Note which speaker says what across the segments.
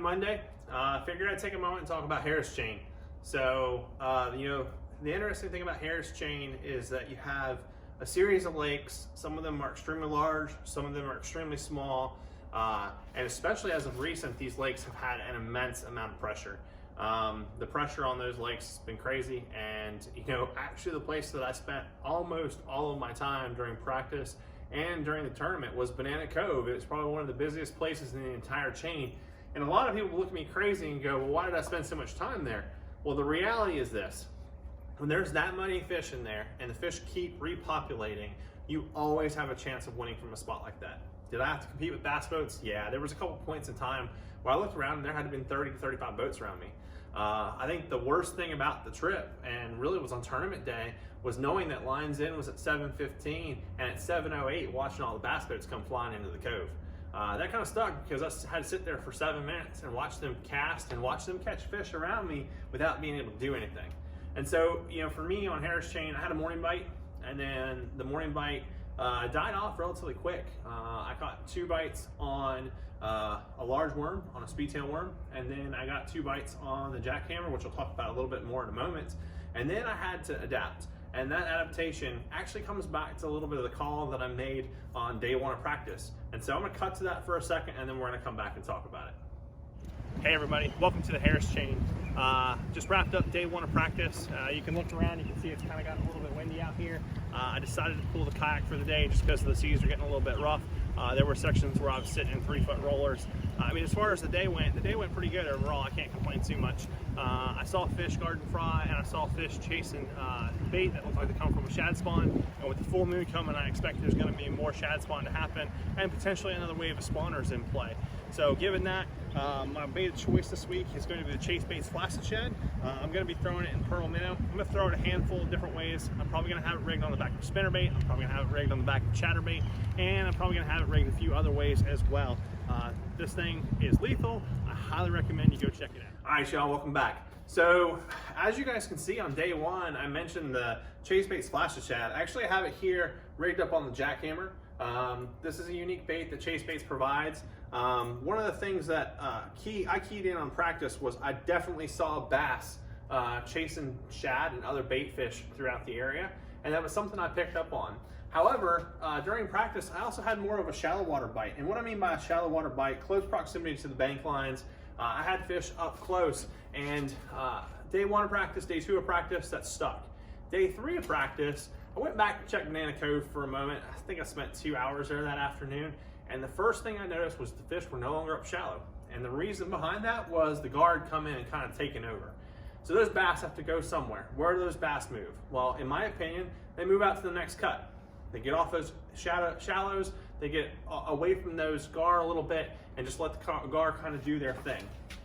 Speaker 1: Monday. Figured I'd take a moment and talk about Harris chain. So, the interesting thing about Harris chain is that you have a series of lakes. Some of them are extremely large, some of them are extremely small, and especially as of recent, these lakes have had an immense amount of pressure. The pressure on those lakes has been crazy, and actually the place that I spent almost all of my time during practice and during the tournament was Banana Cove. It was probably one of the busiest places in the entire chain. And a lot of people look at me crazy and go, well, why did I spend so much time there? Well, the reality is this: when there's that many fish in there and the fish keep repopulating, you always have a chance of winning from a spot like that. Did I have to compete with bass boats? Yeah, there was a couple points in time where I looked around and there had to have been 30 to 35 boats around me. I think the worst thing about the trip, and really was on tournament day, was knowing that lines in was at 7:15 and at 7:08 watching all the bass boats come flying into the cove. That kind of stuck because I had to sit there for 7 minutes and watch them cast and watch them catch fish around me without being able to do anything. And so, for me on Harris chain, I had a morning bite, and then the morning bite died off relatively quick. I caught 2 bites on a large worm, on a speedtail worm, and then I got 2 bites on the jackhammer, which I'll talk about a little bit more in a moment. And then I had to adapt. And that adaptation actually comes back to a little bit of the call that I made on day 1 of practice. And so I'm gonna cut to that for a second, and then we're gonna come back and talk about it. Hey everybody, welcome to the Harris chain. Just wrapped up day 1 of practice. You can look around, you can see it's kind of gotten a little bit windy out here. I decided to pull the kayak for the day just because the seas are getting a little bit rough. There were sections where I was sitting in 3-foot rollers. As far as the day went pretty good overall. I can't complain too much. I saw fish garden fry, and I saw fish chasing bait that looked like they come from a shad spawn. And with the full moon coming, I expect there's going to be more shad spawn to happen, and potentially another wave of spawners in play. So given that, my bait of choice this week is going to be the Chasebaits Flacid Shad. I'm going to be throwing it in pearl minnow. I'm going to throw it a handful of different ways. I'm probably going to have it rigged on the back of a spinnerbait. I'm probably going to have it rigged on the back of a chatterbait, and I'm probably going to have it rigged a few other ways as well. This thing is lethal. I highly recommend you go check it out. All right, y'all, welcome back. So as you guys can see on day 1, I mentioned the Chasebaits Flacid Shad. I actually have it here rigged up on the jackhammer. This is a unique bait that Chasebaits provides. One of the things that I keyed in on practice was I definitely saw bass chasing shad and other bait fish throughout the area, and that was something I picked up on. However, during practice, I also had more of a shallow water bite. And what I mean by a shallow water bite, close proximity to the bank lines. I had fish up close, and day 1 of practice, day 2 of practice, that stuck. Day 3 of practice, I went back and checked Banana Cove for a moment. I think I spent 2 hours there that afternoon. And the first thing I noticed was the fish were no longer up shallow. And the reason behind that was the guard come in and kind of taken over. So those bass have to go somewhere. Where do those bass move? Well, in my opinion, they move out to the next cut. They get off those shallows, they get away from those gar a little bit, and just let the gar kind of do their thing,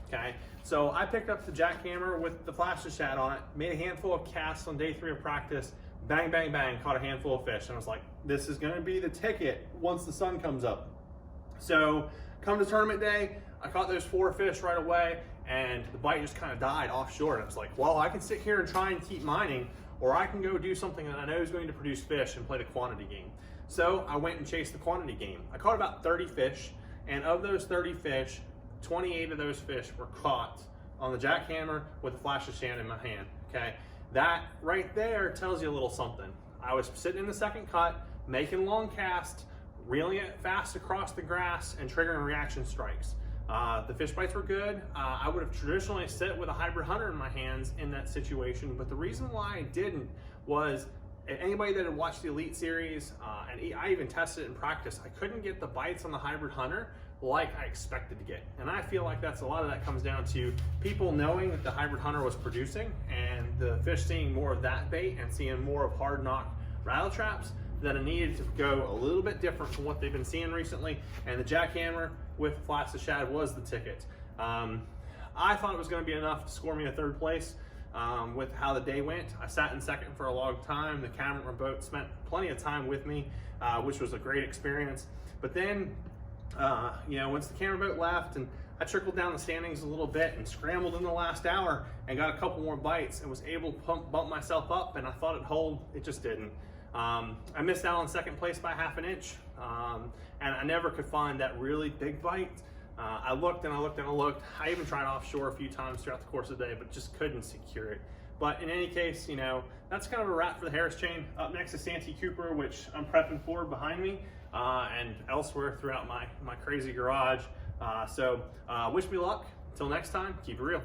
Speaker 1: okay? So I picked up the jackhammer with the Flacid Shad on it, made a handful of casts on day 3 of practice, bang, bang, bang, caught a handful of fish, and I was like, this is gonna be the ticket once the sun comes up. So come to tournament day, I caught those 4 fish right away, and the bite just kind of died offshore, and I was like, well, I can sit here and try and keep mining, or I can go do something that I know is going to produce fish and play the quantity game. So I went and chased the quantity game. I caught about 30 fish, and of those 30 fish, 28 of those fish were caught on the jackhammer with the Flacid Shad in my hand, okay? That right there tells you a little something. I was sitting in the second cut, making long casts, reeling it fast across the grass, and triggering reaction strikes. The fish bites were good. I would have traditionally sit with a hybrid hunter in my hands in that situation, but the reason why I didn't was anybody that had watched the Elite Series, and I even tested it in practice, I couldn't get the bites on the hybrid hunter like I expected to get. And I feel like a lot of that comes down to people knowing that the hybrid hunter was producing, and the fish seeing more of that bait and seeing more of hard knock rattle traps, that it needed to go a little bit different from what they've been seeing recently, and the jackhammer with Flacid Shad was the ticket. I thought it was going to be enough to score me a 3rd place with how the day went. I sat in 2nd for a long time. The camera boat spent plenty of time with me, which was a great experience. But then, once the camera boat left, and I trickled down the standings a little bit and scrambled in the last hour and got a couple more bites and was able to bump myself up, and I thought it'd hold. It just didn't. I missed out on 2nd place by ½ an inch, and I never could find that really big bite I looked and I looked and I looked. I even tried offshore a few times throughout the course of the day, but just couldn't secure it. But in any case, you know, that's kind of a wrap for the Harris chain. Up next is Santee Cooper, which I'm prepping for behind me, and elsewhere throughout my crazy garage. So wish me luck. Until next time, keep it real.